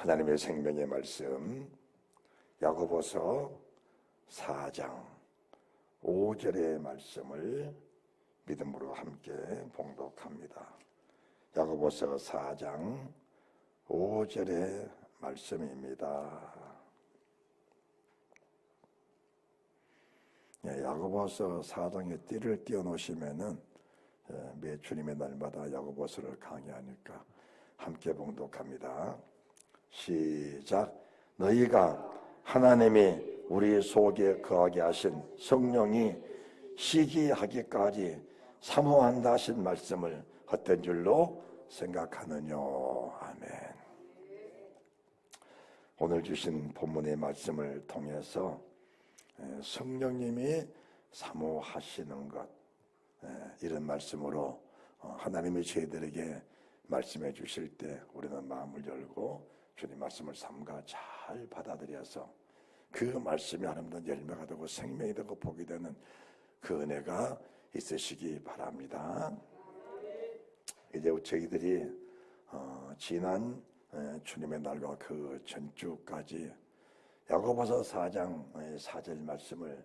하나님의 생명의 말씀 야고보서 4장 5절의 말씀을 믿음으로 함께 봉독합니다. 야고보서 4장 5절의 말씀입니다. 야고보서 4장에 띠를 띄워놓으시면은 매 주님의 날마다 야고보서를 강의하니까 함께 봉독합니다. 시작. 너희가 하나님이 우리 속에 거하게 하신 성령이 시기하기까지 사모한다 하신 말씀을 헛된 줄로 생각하느냐. 아멘. 오늘 주신 본문의 말씀을 통해서 성령님이 사모하시는 것, 이런 말씀으로 하나님이 저희들에게 말씀해 주실 때 우리는 마음을 열고 주님 말씀을 삼가 잘 받아들여서 그 말씀이 하나님의 열매가 되고 생명이 되고 복이 되는 그 은혜가 있으시기 바랍니다. 이제 저희들이 지난 주님의 날과 그 전주까지 야고보서 4장 4절 말씀을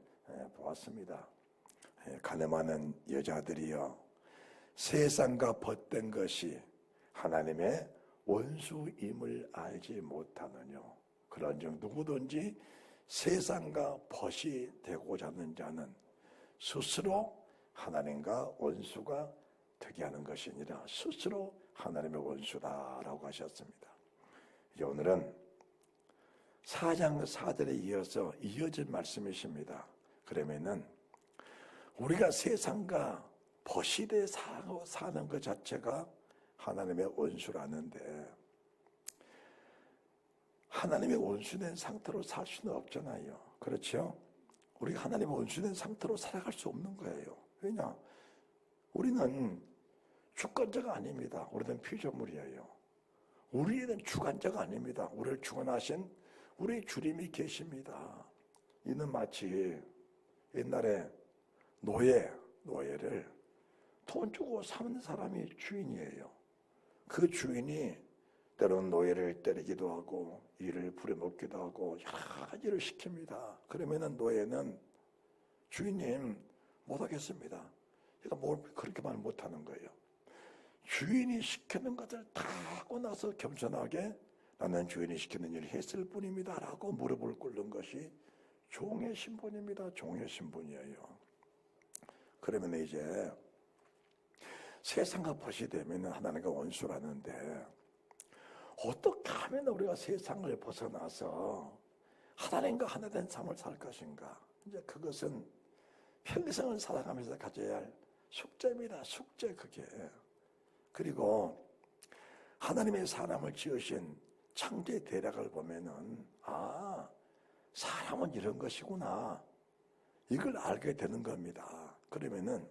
보았습니다. 가늠하는 여자들이여, 세상과 벗된 것이 하나님의 원수임을 알지 못하느뇨. 그런즉 누구든지 세상과 벗이 되고자 하는 자는 스스로 하나님과 원수가 되게 하는 것이니라. 스스로 하나님의 원수다라고 하셨습니다. 이제 오늘은 4장 4절에 이어서 이어진 말씀이십니다. 그러면은 우리가 세상과 벗이 돼 사는 것 자체가 하나님의 원수라는데, 하나님의 원수된 상태로 살 수는 없잖아요. 그렇죠? 우리가 하나님의 원수된 상태로 살아갈 수 없는 거예요. 왜냐? 우리는 주권자가 아닙니다. 우리는 피조물이에요. 우리는 주관자가 아닙니다. 우리를 주관하신 우리 주님이 계십니다. 이는 마치 옛날에 노예를 돈 주고 사는 사람이 주인이에요. 그 주인이 때로는 노예를 때리기도 하고 일을 부려먹기도 하고 여러 가지를 시킵니다. 그러면은 노예는 주인님 못하겠습니다. 그러니까 뭘 그렇게 말 못하는 거예요. 주인이 시키는 것을 다 하고 나서 겸손하게 나는 주인이 시키는 일을 했을 뿐입니다 라고 무릎을 꿇는 것이 종의 신분입니다. 종의 신분이에요. 그러면 이제 세상과 벗이 되면 하나님과 원수라는데, 어떻게 하면 우리가 세상을 벗어나서 하나님과 하나 된 삶을 살 것인가? 이제 그것은 평생을 살아가면서 가져야 할 숙제입니다. 숙제 그게. 그리고 하나님의 사람을 지으신 창조의 대략을 보면은 사람은 이런 것이구나, 이걸 알게 되는 겁니다. 그러면은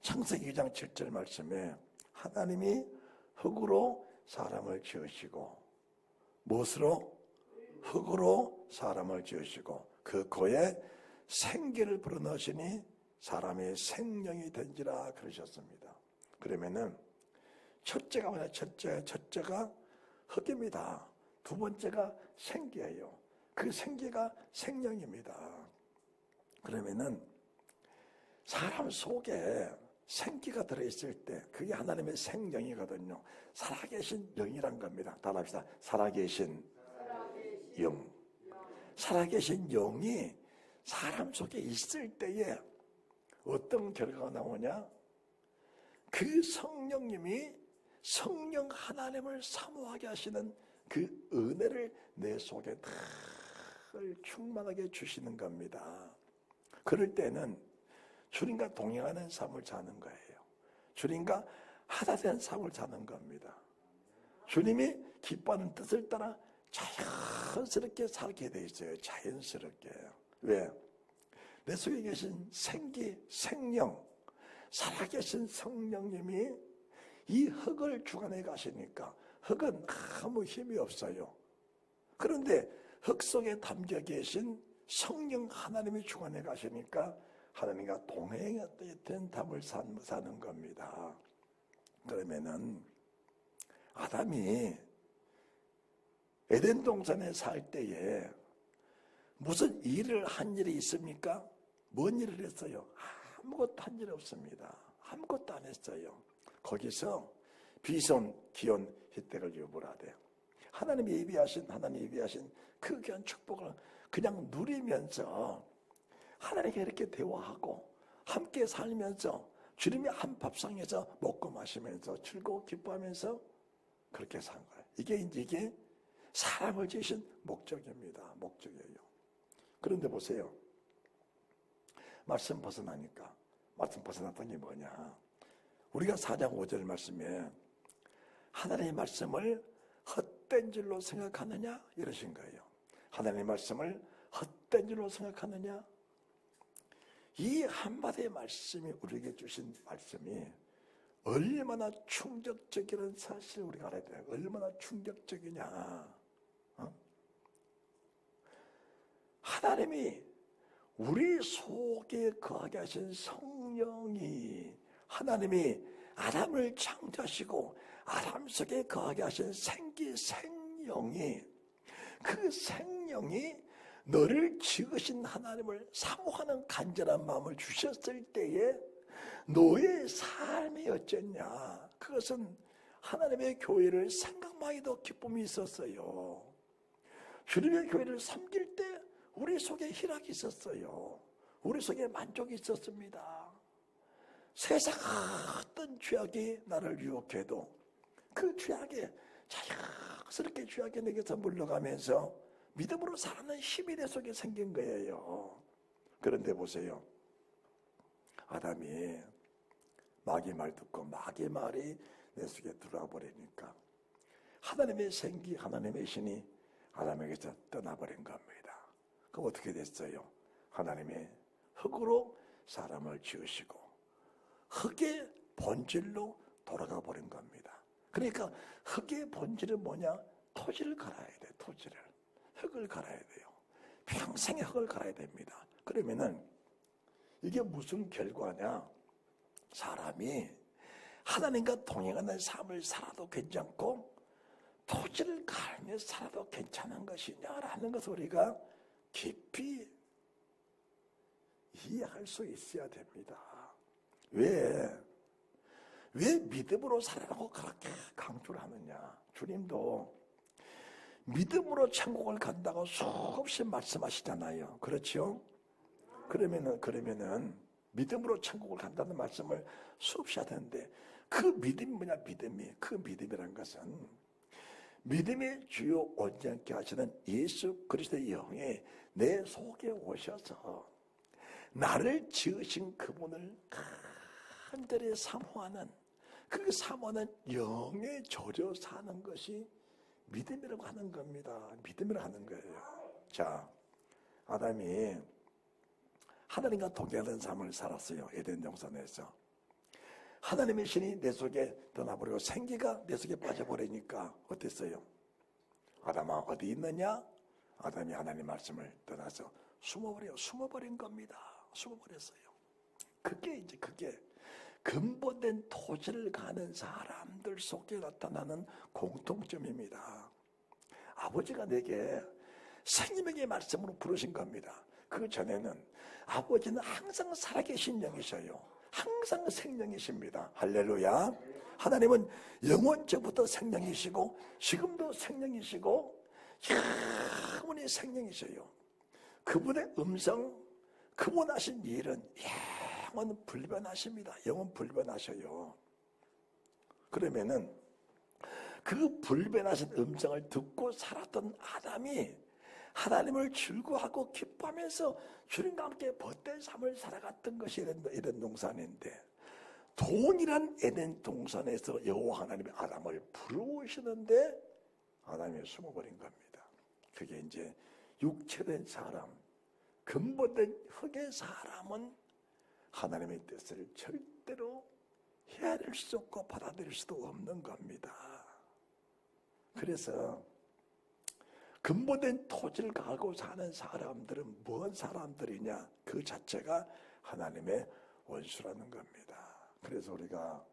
창세기 2장 7절 말씀에 하나님이 흙으로 사람을 지으시고, 무엇으로? 흙으로 사람을 지으시고 그 코에 생기를 불어넣으시니 사람의 생명이 된지라 그러셨습니다. 그러면은 첫째가 뭐냐? 첫째가 흙입니다. 두 번째가 생기예요. 그 생기가 생명입니다. 그러면은 사람 속에 생기가 들어있을 때 그게 하나님의 생명이거든요. 살아계신 영이란 겁니다. 다 합시다. 살아계신 영. 살아계신 영이 사람 속에 있을 때에 어떤 결과가 나오냐? 그 성령님이 성령 하나님을 사모하게 하시는 그 은혜를 내 속에 늘 충만하게 주시는 겁니다. 그럴 때는 주님과 동행하는 삶을 사는 거예요. 주님과 하나 된 삶을 사는 겁니다. 주님이 기뻐하는 뜻을 따라 자연스럽게 살게 돼 있어요. 자연스럽게. 왜? 내 속에 계신 생기, 생명, 살아계신 성령님이 이 흙을 주관해 가시니까 흙은 아무 힘이 없어요. 그런데 흙 속에 담겨 계신 성령 하나님이 주관해 가시니까 하나님과 동행했던 답을 사는 겁니다. 그러면은 아담이 에덴 동산에 살 때에 무슨 일을 한 일이 있습니까? 뭔 일을 했어요? 아무것도 한 일 없습니다. 아무것도 안 했어요. 거기서 비손, 기온, 혜택을 유불하되 하나님이 예비하신 그 귀한 축복을 그냥 누리면서 하나님께 이렇게 대화하고 함께 살면서 주님의 한 밥상에서 먹고 마시면서 즐거워 기뻐하면서 그렇게 산 거예요. 이게 사람을 지으신 목적입니다. 목적이에요. 그런데 보세요. 말씀 벗어나니까 말씀 벗어났던 게 뭐냐? 우리가 4장 5절 말씀에 하나님의 말씀을 헛된 줄로 생각하느냐? 이러신 거예요. 하나님의 말씀을 헛된 줄로 생각하느냐? 이 한마디의 말씀이 우리에게 주신 말씀이 얼마나 충격적이라는 사실을 우리가 알아야 돼요. 얼마나 충격적이냐? 하나님이 우리 속에 거하게 하신 성령이 하나님이 아담을 창조하시고 아담 속에 거하게 하신 생명이 그 생명이 너를 지으신 하나님을 사모하는 간절한 마음을 주셨을 때에 너의 삶이 어쨌냐? 그것은 하나님의 교회를 생각만해도 기쁨이 있었어요. 주님의 교회를 섬길 때 우리 속에 희락이 있었어요. 우리 속에 만족이 있었습니다. 세상 어떤 죄악이 나를 유혹해도 그 죄악에 자연스럽게 죄악이 내게서 물러가면서 믿음으로 살아가는 힘이 내 속에 생긴 거예요. 그런데 보세요. 아담이 마귀의 말 듣고 마귀의 말이 내 속에 들어와 버리니까 하나님의 생기, 하나님의 신이 아담에게서 떠나버린 겁니다. 그럼 어떻게 됐어요? 하나님이 흙으로 사람을 지으시고 흙의 본질로 돌아가 버린 겁니다. 그러니까 흙의 본질은 뭐냐? 토지를 갈아야 돼. 토지를. 흙을 갈아야 돼요. 평생에 흙을 갈아야 됩니다. 그러면은 이게 무슨 결과냐? 사람이 하나님과 동행하는 삶을 살아도 괜찮고 토지를 갈며 살아도 괜찮은 것이냐라는 것을 우리가 깊이 이해할 수 있어야 됩니다. 왜 믿음으로 살아라고 그렇게 강조를 하느냐? 주님도 믿음으로 천국을 간다고 수없이 말씀하시잖아요. 그렇죠? 그러면은 믿음으로 천국을 간다는 말씀을 수없이 하는데 그 믿음이 뭐냐? 그 믿음이란 것은 믿음의 주요 온전케 하시는 예수 그리스도의 영이 내 속에 오셔서 나를 지으신 그분을 간절히 사모하는 그 사모하는 영에 절여 사는 것이 믿음이라고 하는 겁니다. 믿음이라고 하는 거예요. 자, 아담이 하나님과 동행하는 삶을 살았어요. 에덴 동산에서. 하나님의 신이 내 속에 떠나버리고 생기가 내 속에 빠져버리니까 어땠어요? 아담아 어디 있느냐? 아담이 하나님 말씀을 떠나서 숨어버린 겁니다. 숨어버렸어요. 그게 근본된 토지를 가는 사람들 속에 나타나는 공통점입니다. 아버지가 내게 생명의 말씀으로 부르신 겁니다. 그 전에는 아버지는 항상 살아계신 영이셔요. 항상 생명이십니다. 할렐루야. 하나님은 영원전부터 생명이시고 지금도 생명이시고 영원히 생명이셔요. 그분의 음성, 그분 하신 일은 영원 불변하십니다. 영원 불변하셔요. 그러면은 그 불변하신 음성을 듣고 살았던 아담이 하나님을 즐거워하고 기뻐하면서 주님과 함께 벗된 삶을 살아갔던 것이 에덴 동산인데 동일한 에덴 동산에서 여호와 하나님이 아담을 부르시는데 아담이 숨어버린 겁니다. 그게 이제 육체된 사람, 근본된 흙의 사람은 하나님의 뜻을 절대로 헤아릴 수 없고 받아들일 수도 없는 겁니다. 그래서 근본된 토지를 가고 사는 사람들은 뭔 사람들이냐? 그 자체가 하나님의 원수라는 겁니다. 그래서 우리가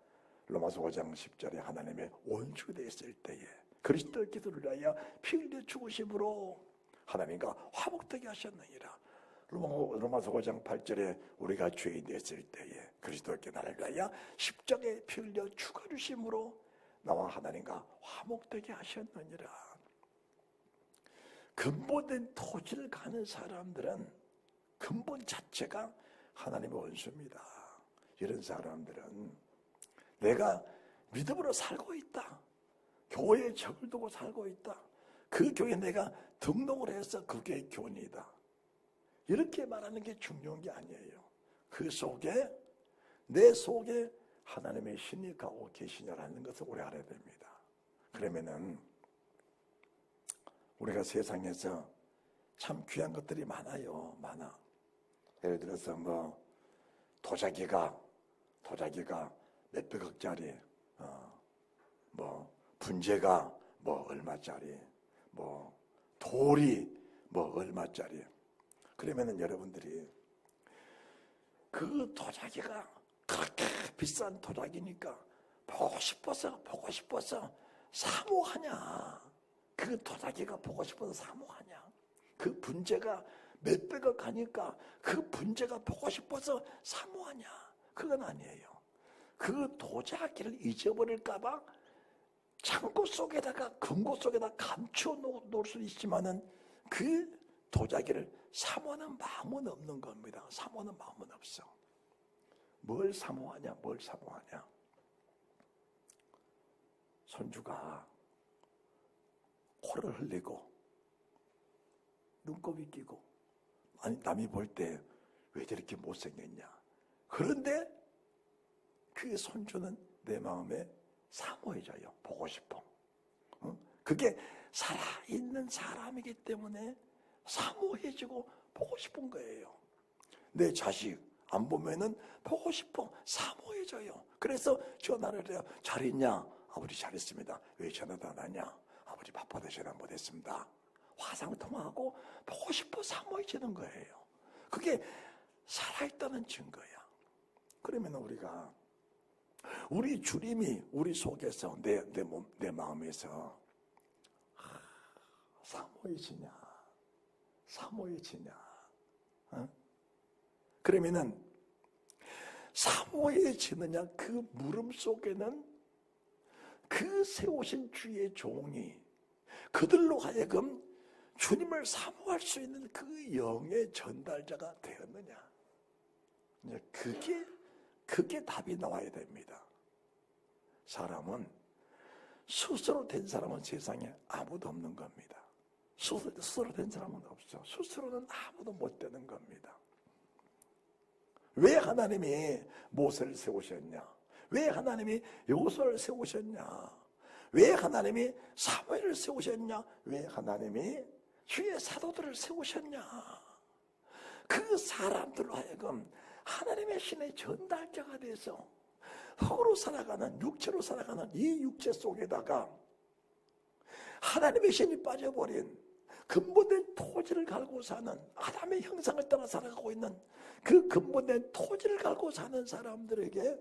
로마서 5장 10절에 하나님의 원수가 되었을 때에 그리스도의 기도를 위하여 피 흘려 죽으심으로 하나님과 화목되게 하셨느니라. 로마서 5장 8절에 우리가 죄인 됐을 때에 그리스도께 나를 위하여 십자가에 피 흘려 죽어주심으로 나와 하나님과 화목되게 하셨느니라. 근본된 토지를 가는 사람들은 근본 자체가 하나님의 원수입니다. 이런 사람들은 내가 믿음으로 살고 있다, 교회에 적을 두고 살고 있다, 그 교회에 내가 등록을 해서 그 교회 교인이다, 이렇게 말하는 게 중요한 게 아니에요. 그 속에, 내 속에 하나님의 신이 가고 계시냐라는 것을 우리 알아야 됩니다. 그러면은 우리가 세상에서 참 귀한 것들이 많아요. 많아. 예를 들어서 도자기가 몇백억짜리, 분재가 얼마짜리, 돌이 얼마짜리. 그러면은 여러분들이 그 도자기가 그렇게 비싼 도자기니까 보고 싶어서 사모하냐? 그 도자기가 보고 싶어서 사모하냐? 그 분재가 몇백억 하니까 그 분재가 보고 싶어서 사모하냐? 그건 아니에요. 그 도자기를 잊어버릴까봐 창고 속에다가 금고 속에다 감춰 놓을 수 있지만은 그 도자기를 사모하는 마음은 없는 겁니다. 사모하는 마음은 없어. 뭘 사모하냐? 손주가 코를 흘리고 눈곱이 끼고, 아니 남이 볼 때 왜 저렇게 못생겼냐? 그런데 그 손주는 내 마음에 사모해져요. 보고 싶어. 그게 살아있는 사람이기 때문에 사모해지고 보고 싶은 거예요. 내 자식 안 보면은 보고 싶어, 사모해져요. 그래서 전화를 해요. 잘 있냐? 아버지 잘 있습니다. 왜 전화도 안 하냐? 아버지 바빠서 전화 못했습니다. 화상통화하고 보고 싶어 사모해지는 거예요. 그게 살아있다는 증거야. 그러면 우리가 우리 주님이 우리 속에서 내 마음에서 사모해지냐? 그러면은 사모해지느냐? 그 물음 속에는 그 세우신 주의 종이 그들로 하여금 주님을 사모할 수 있는 그 영의 전달자가 되었느냐? 그게 답이 나와야 됩니다. 사람은 스스로 된 사람은 세상에 아무도 없는 겁니다. 스스로 된 사람은 없어. 스스로는 아무도 못 되는 겁니다. 왜 하나님이 모세를 세우셨냐? 왜 하나님이 요소를 세우셨냐? 왜 하나님이 사무엘을 세우셨냐? 왜 하나님이 주의 사도들을 세우셨냐? 그 사람들로 하여금 하나님의 신의 전달자가 돼서 흙으로 살아가는, 육체로 살아가는 이 육체 속에다가 하나님의 신이 빠져버린 근본된 토지를 갈고 사는, 아담의 형상을 따라 살아가고 있는 그 근본된 토지를 갈고 사는 사람들에게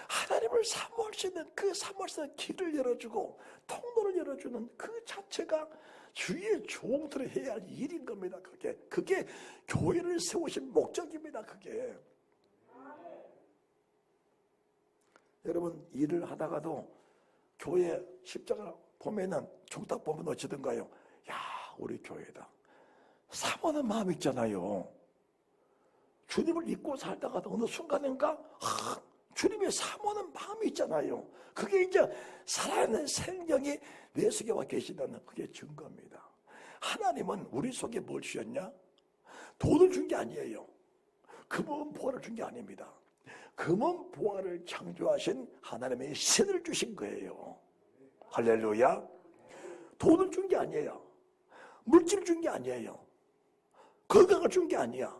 하나님을 사모할 수 있는, 그 사모할 수 있는 길을 열어주고 통로를 열어주는 그 자체가 주의 종들이 해야 할 일인 겁니다. 그게 교회를 세우신 목적입니다. 그게. 여러분, 일을 하다가도 교회 십자가 보면은 족딱 보면 어찌든가요? 야, 우리 교회다. 사모하는 마음이 있잖아요. 주님을 믿고 살다가도 어느 순간인가 주님의 사모하는 마음이 있잖아요. 그게 이제 살아있는 생명이 내 속에 와 계시다는 그게 증거입니다. 하나님은 우리 속에 뭘 주셨냐? 돈을 준 게 아니에요. 금은 보화를 준 게 아닙니다. 금은 보화를 창조하신 하나님의 신을 주신 거예요. 할렐루야. 돈을 준 게 아니에요. 물질을 준 게 아니에요. 건강을 준 게 아니야.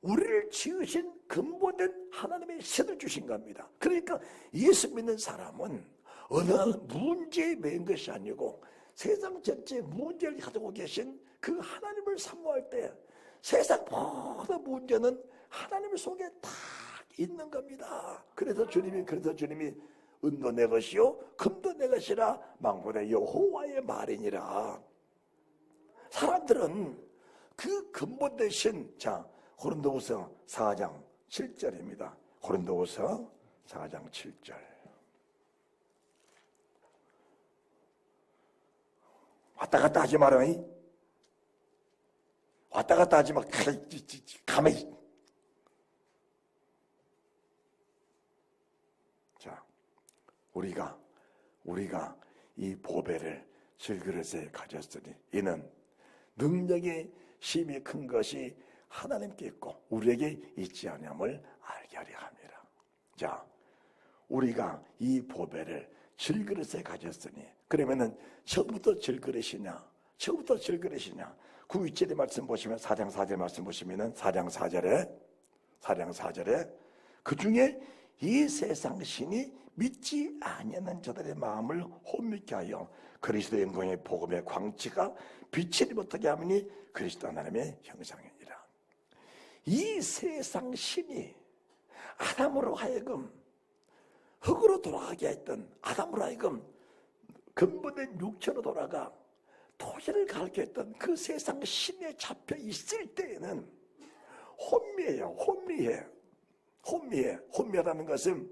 우리를 지으신 근본된 하나님의 신을 주신 겁니다. 그러니까 예수 믿는 사람은 어느 문제에 매인 것이 아니고 세상 전체의 문제를 가지고 계신 그 하나님을 사모할 때 세상 모든 문제는 하나님 속에 다 있는 겁니다. 그래서 주님이 은도 내 것이요 금도 내 것이라 만군의 여호와의 말이니라. 사람들은 그 근본 대신, 자, 고린도후서 4장 7절입니다. 고린도후서 4장 7절. 왔다 갔다 하지 마라. 왔다 갔다 하지 마. 가만히. 자, 우리가 이 보배를 질그릇에 가졌으니 이는 능력이 심히 큰 것이 하나님께 있고 우리에게 있지 아니함을 알게 하려 함이라. 자, 우리가 이 보배를 질그릇에 가졌으니, 그러면은 처음부터 질그릇이냐? 9.1절의 말씀 보시면 4장 4절 말씀 보시면은 4장 4절에 그 중에 이 세상 신이 믿지 아니하는 자들의 마음을 혼미케 하여 그리스도의 영광의 복음의 광채가 비치지 못하게 하느니 그리스도 하나님의 형상이니라. 이 세상 신이 아담으로 하여금 흙으로 돌아가게 했던, 아담으로 하여금 근본된 육체로 돌아가 토지를 가르게 했던 그 세상 신에 잡혀 있을 때에는 혼미하다는 것은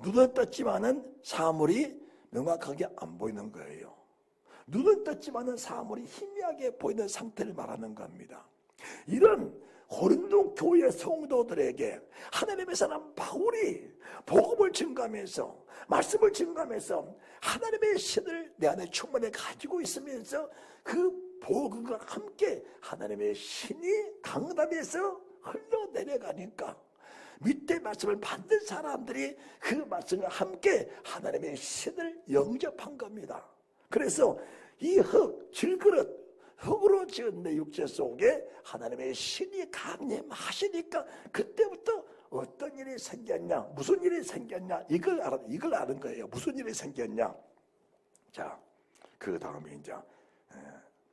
눈은 떴지만은 사물이 명확하게 안 보이는 거예요. 눈은 떴지만은 사물이 희미하게 보이는 상태를 말하는 겁니다. 이런 고린도 교회 성도들에게 하나님의 사람 바울이 복음을 증거하면서, 말씀을 증거하면서 하나님의 신을 내 안에 충만히 가지고 있으면서 그 복음과 함께 하나님의 신이 강단에서 흘러내려가니까 밑에 말씀을 받는 사람들이 그 말씀과 함께 하나님의 신을 영접한 겁니다. 그래서 이 질그릇, 흙으로 지은 내 육체 속에 하나님의 신이 강림하시니까 그때부터 어떤 일이 생겼냐, 무슨 일이 생겼냐, 이걸 아는 거예요. 무슨 일이 생겼냐. 자, 그 다음에 이제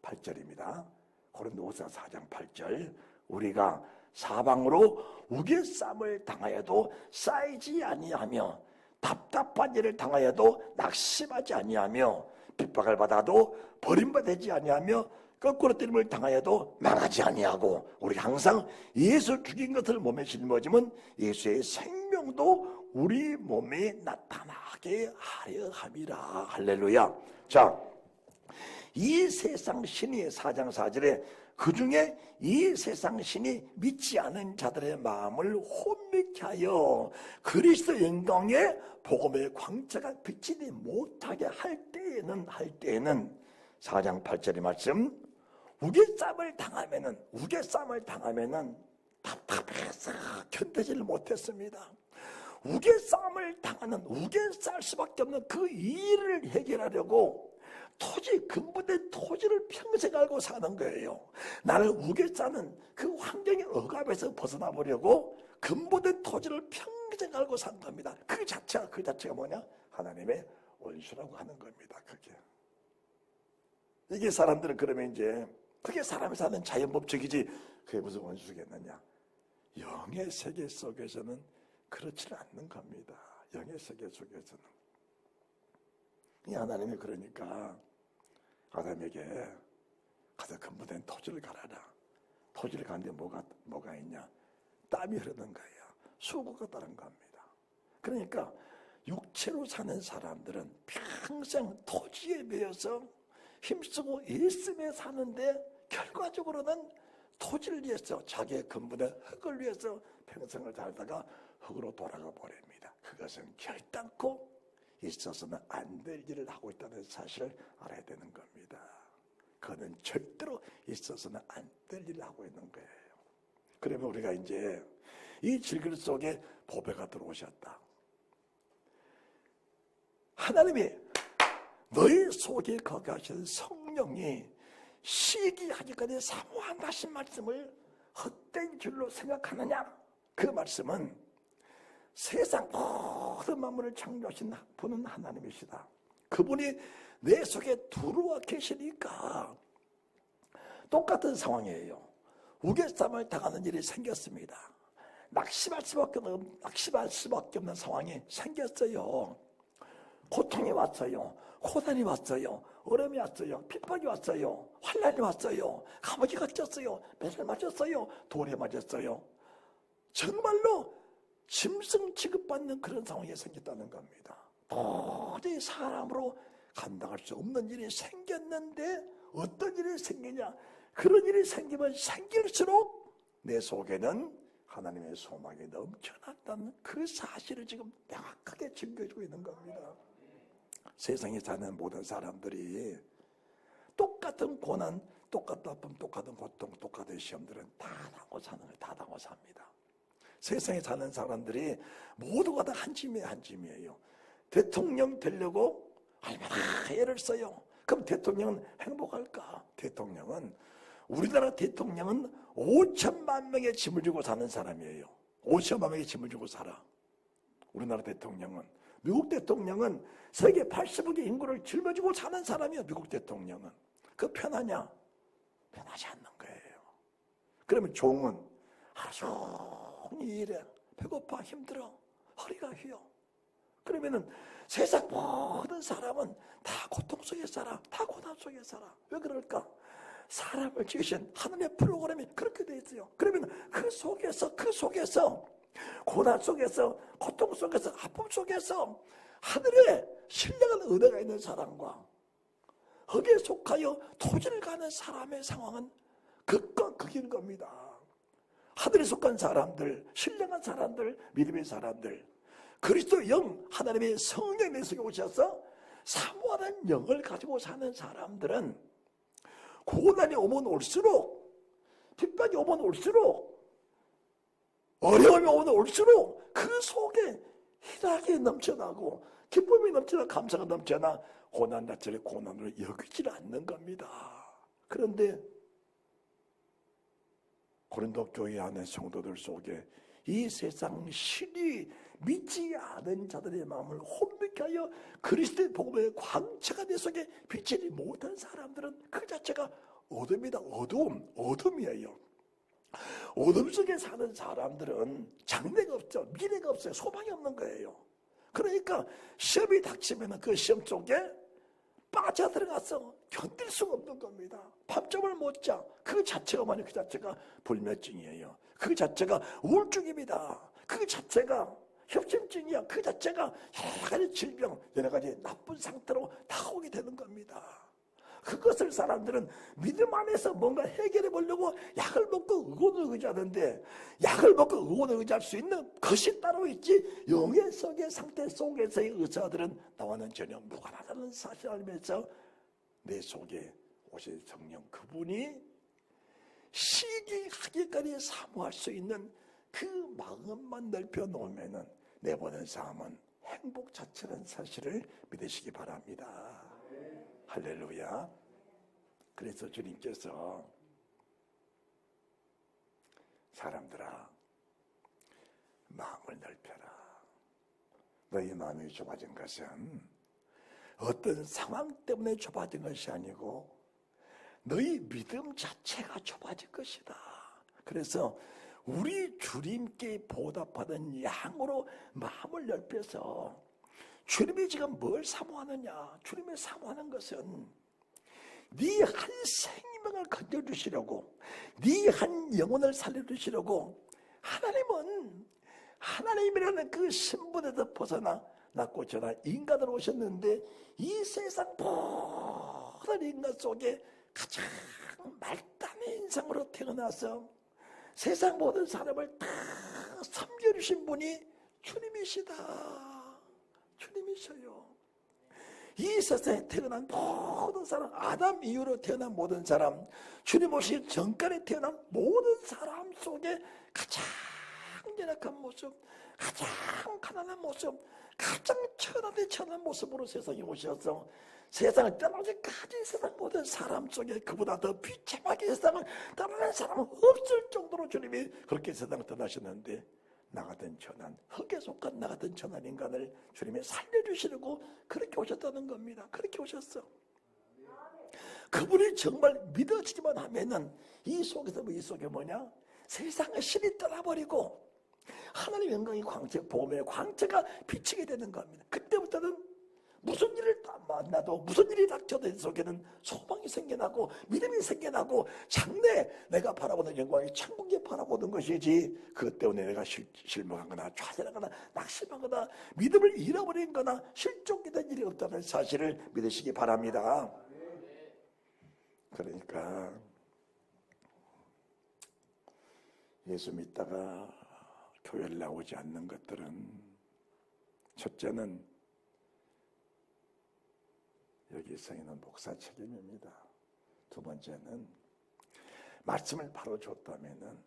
8절입니다. 고린도후서 4장 8절. 우리가 사방으로 우겨쌈을 당하여도 쌓이지 아니하며 답답한 일을 당하여도 낙심하지 아니하며 핍박을 받아도 버림받지 아니하며 거꾸로 때림을 당하여도 망하지 아니하고 우리가 항상 예수 죽인 것을 몸에 짊어지면 예수의 생명도 우리 몸에 나타나게 하려 함이라. 할렐루야. 자, 이 세상 신이 4장 4절에 그 중에 이 세상 신이 믿지 않은 자들의 마음을 혼미케 하여 그리스도 영광의 복음의 광채가 비치지 못하게 할 때에는 4장 8절의 말씀, 우겨쌈을 당하면은 답답해서 견디지를 못했습니다. 우겨쌈을 당하는, 우겨쌀 수밖에 없는 그 일을 해결하려고 근본된 토지를 평생 알고 사는 거예요. 나를 우겨싸는 그 환경의 억압에서 벗어나 보려고 근본된 토지를 평생 알고 산 겁니다. 그 자체가 뭐냐? 하나님의 원수라고 하는 겁니다. 이게 사람들은 그러면 이제 그게 사람이 사는 자연법칙이지 그게 무슨 원수겠느냐. 영의 세계 속에서는 그렇지 않는 겁니다. 영의 세계 속에서는. 이 하나님이 그러니까 아담에게 가서 근본된 토지를 갈아라. 토지를 가는데 뭐가 있냐. 땀이 흐르는 거예요. 수고가 따른 겁니다. 그러니까 육체로 사는 사람들은 평생 토지에 매여서 힘쓰고 일쓰며 사는데 결과적으로는 토지를 위해서, 자기의 근본의 흙을 위해서 평생을 살다가 흙으로 돌아가 버립니다. 그것은 결단코 있어서는 안 될 일을 하고 있다는 사실을 알아야 되는 겁니다. 그는 절대로 있어서는 안 될 일을 하고 있는 거예요. 그러면 우리가 이제 이 질그릇 속에 보배가 들어오셨다. 하나님이 너희 속에 거하시는 성령이 시기하기까지 사모한다신 말씀을 헛된 줄로 생각하느냐? 그 말씀은 세상 모든 만물을 창조하신 분은 하나님이시다. 그분이 내 속에 들어와 계시니까 똑같은 상황이에요. 우겨쌈을 당하는 일이 생겼습니다. 낙심할 수밖에 없는 상황이 생겼어요. 고통이 왔어요. 고난이 왔어요. 어려움이 왔어요. 핍박이 왔어요. 환난이 왔어요. 감옥에 갇혔어요. 매를 맞았어요. 돌에 맞았어요. 정말로 짐승 취급받는 그런 상황이 생겼다는 겁니다. 도저히 사람으로 감당할 수 없는 일이 생겼는데 어떤 일이 생기냐? 그런 일이 생기면 생길수록 내 속에는 하나님의 소망이 넘쳐난다는 그 사실을 지금 명확하게 증거해주고 있는 겁니다. 세상에 사는 모든 사람들이 똑같은 고난, 똑같은 아픔, 똑같은 고통, 똑같은 시험들은 다 당하고 사는 거예요. 다 당하고 삽니다. 세상에 사는 사람들이 모두가 다 한 짐이에요. 대통령 되려고 얼마나 애를 써요. 그럼 대통령은 행복할까? 우리나라 대통령은 5천만 명의 짐을 지고 사는 사람이에요. 5천만 명의 짐을 지고 살아. 우리나라 대통령은. 미국 대통령은 세계 80억의 인구를 짊어지고 사는 사람이에요. 미국 대통령은. 그 편하냐? 편하지 않는 거예요. 그러면 종은 하루 종일 일해. 배고파, 힘들어, 허리가 휘어. 그러면은 세상 모든 사람은 다 고통 속에 살아. 다 고난 속에 살아. 왜 그럴까? 사람을 지으신 하나님의 프로그램이 그렇게 돼 있어요. 그러면 그 속에서 고난 속에서, 고통 속에서, 아픔 속에서 하늘에 신령한 은혜가 있는 사람과 거기에 속하여 토지를 가는 사람의 상황은 극과 극인 겁니다. 하늘에 속한 사람들, 신령한 사람들, 믿음의 사람들, 그리스도 영, 하나님의 성령이 내 속에 오셔서 사모하는 영을 가지고 사는 사람들은 고난이 오면 올수록, 핍박이 오면 올수록, 어려움이 오면 올수록 그 속에 희락이 넘쳐나고 기쁨이 넘쳐나 감사가 넘쳐나 고난 자체를 고난으로 여기지 않는 겁니다. 그런데 고린도 교회 안의 성도들 속에 이 세상 신이 믿지 않은 자들의 마음을 혼미케 하여 그리스도의 복음의 광채가 내 속에 비치지 못한 사람들은 그 자체가 어둠이다. 어둠이에요. 어둠 속에 사는 사람들은 장래가 없죠. 미래가 없어요. 소망이 없는 거예요. 그러니까 시험이 닥치면 그 시험 속에 빠져들어가서 견딜 수가 없는 겁니다. 밤잠을 못 자. 그 자체가 불면증이에요. 그 자체가 우울증입니다. 그 자체가 협심증이야. 그 자체가 여러 가지 질병, 여러 가지 나쁜 상태로 다가오게 되는 겁니다. 그것을 사람들은 믿음 안에서 뭔가 해결해 보려고 약을 먹고 의원을 의지하는데, 약을 먹고 의원을 의지할 수 있는 것이 따로 있지, 영의 속의 상태 속에서의 의사들은 나와는 전혀 무관하다는 사실을 알면서 내 속에 오신 성령, 그분이 시기하기까지 사모할 수 있는 그 마음만 넓혀 놓으면은 내보낸 삶은 행복 자체라는 사실을 믿으시기 바랍니다. 할렐루야. 그래서 주님께서 사람들아, 마음을 넓혀라. 너희 마음이 좁아진 것은 어떤 상황 때문에 좁아진 것이 아니고 너희 믿음 자체가 좁아진 것이다. 그래서 우리 주님께 보답하던 양으로 마음을 넓혀서, 주님이 지금 뭘 사모하느냐? 주님이 사모하는 것은 네 한 생명을 건져주시려고, 네 한 영혼을 살려주시려고 하나님은 하나님이라는 그 신분에서 벗어나 낮고 저나 인간으로 오셨는데, 이 세상 모든 인간 속에 가장 말단의 인상으로 태어나서 세상 모든 사람을 다 섬겨주신 분이 주님이시다. 주님이셔요. 이 세상에 태어난 모든 사람, 아담 이후로 태어난 모든 사람, 주님 오시기 전까지 태어난 모든 사람 속에 가장 연약한 모습, 가장 가난한 모습, 가장 천한 모습으로 세상에 오셔서 세상을 떠나기까지 세상 모든 사람 속에 그보다 더 비참하게 세상을 떠나는 사람은 없을 정도로 주님이 그렇게 세상을 떠나셨는데, 나 같은 천한, 흙에 속한 나 같은 천한 인간을 주님이 살려주시려고 그렇게 오셨다는 겁니다. 그렇게 오셨어. 그분이 정말 믿어지기만 하면은 이 속에서 이 속에 뭐냐? 세상의 신이 떠나버리고 하나님의 영광의 광채, 복음의 광채가 비치게 되는 겁니다. 그때부터는 일을 만나도 무슨 일이 닥쳐도 내 속에는 소망이 생겨나고 믿음이 생겨나고 장래 내가 바라보는 영광이 천국에 바라보는 것이지, 그것 때문에 내가 실망하거나 좌절하거나 낙심하거나 믿음을 잃어버린 거나 실족이 된 일이 없다는 사실을 믿으시기 바랍니다. 그러니까 예수 믿다가 교회를 나오지 않는 것들은, 첫째는 여기 서 있는 목사 책임입니다. 두 번째는 말씀을 바로 줬다면은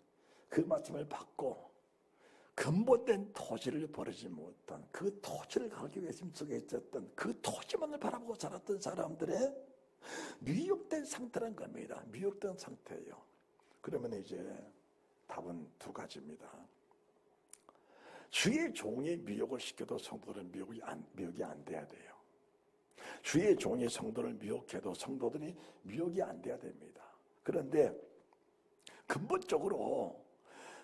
그 말씀을 받고 근본된 토지를 버리지 못한, 그 토지를 가기 위해 심속에 있었던 그 토지만을 바라보고 살았던 사람들의 미혹된 상태란 겁니다. 미혹된 상태예요. 그러면 이제 답은 두 가지입니다. 주의 종이 미혹을 시켜도 성도들은 미혹이 안 돼야 돼요. 주의 종이 성도를 미혹해도 성도들이 미혹이 안 돼야 됩니다. 그런데 근본적으로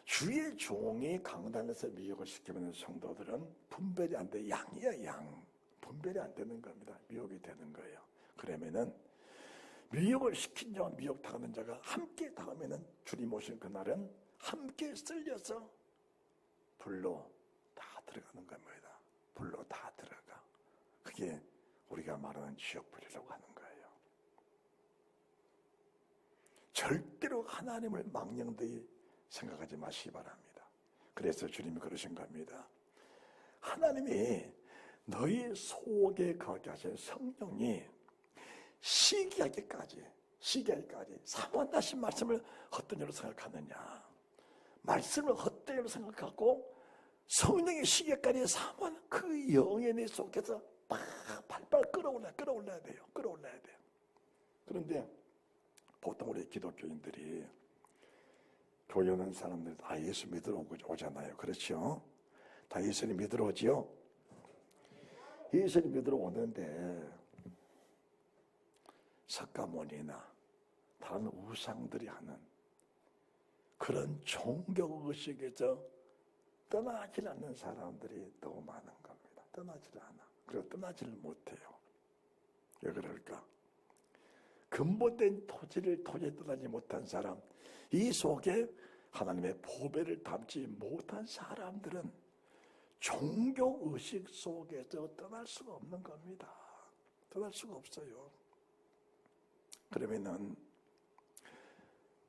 주의 종이 강단에서 미혹을 시키면 성도들은 분별이 안 돼. 양이야, 양. 분별이 안 되는 겁니다. 미혹이 되는 거예요. 그러면은 미혹을 시킨 자와 미혹 당하는 자가 함께 당하면은 주님 오신 그날은 함께 쓸려서 불로 다 들어가는 겁니다. 불로 다 들어가. 그게 우리가 말하는 지옥불이라고 하는 거예요. 절대로 하나님을 망령되이 생각하지 마시기 바랍니다. 그래서 주님이 그러신 겁니다. 하나님이 너희 속에 거하게 하신 성령이 시기하기까지 사모한다신 말씀을 헛된 일로 생각하느냐, 말씀을 헛된 일로 생각하고 성령의 시기까지 사모한 그 영의 내 속에서 발발 끌어올라야 돼요. 그런데 보통 우리 기독교인들이 교회 오는 사람들 다 예수 믿으러 오잖아요. 그렇죠? 다 예수님 믿으러 오지요? 예수님 믿으러 오는데 석가모니나 다른 우상들이 하는 그런 종교의식에서 떠나질 않는 사람들이 너무 많은 겁니다. 떠나질 않아. 그리고 떠나지를 못해요. 왜 그럴까? 근본된 토지에 떠나지 못한 사람, 이 속에 하나님의 보배를 담지 못한 사람들은 종교의식 속에서 떠날 수가 없는 겁니다. 떠날 수가 없어요. 그러면은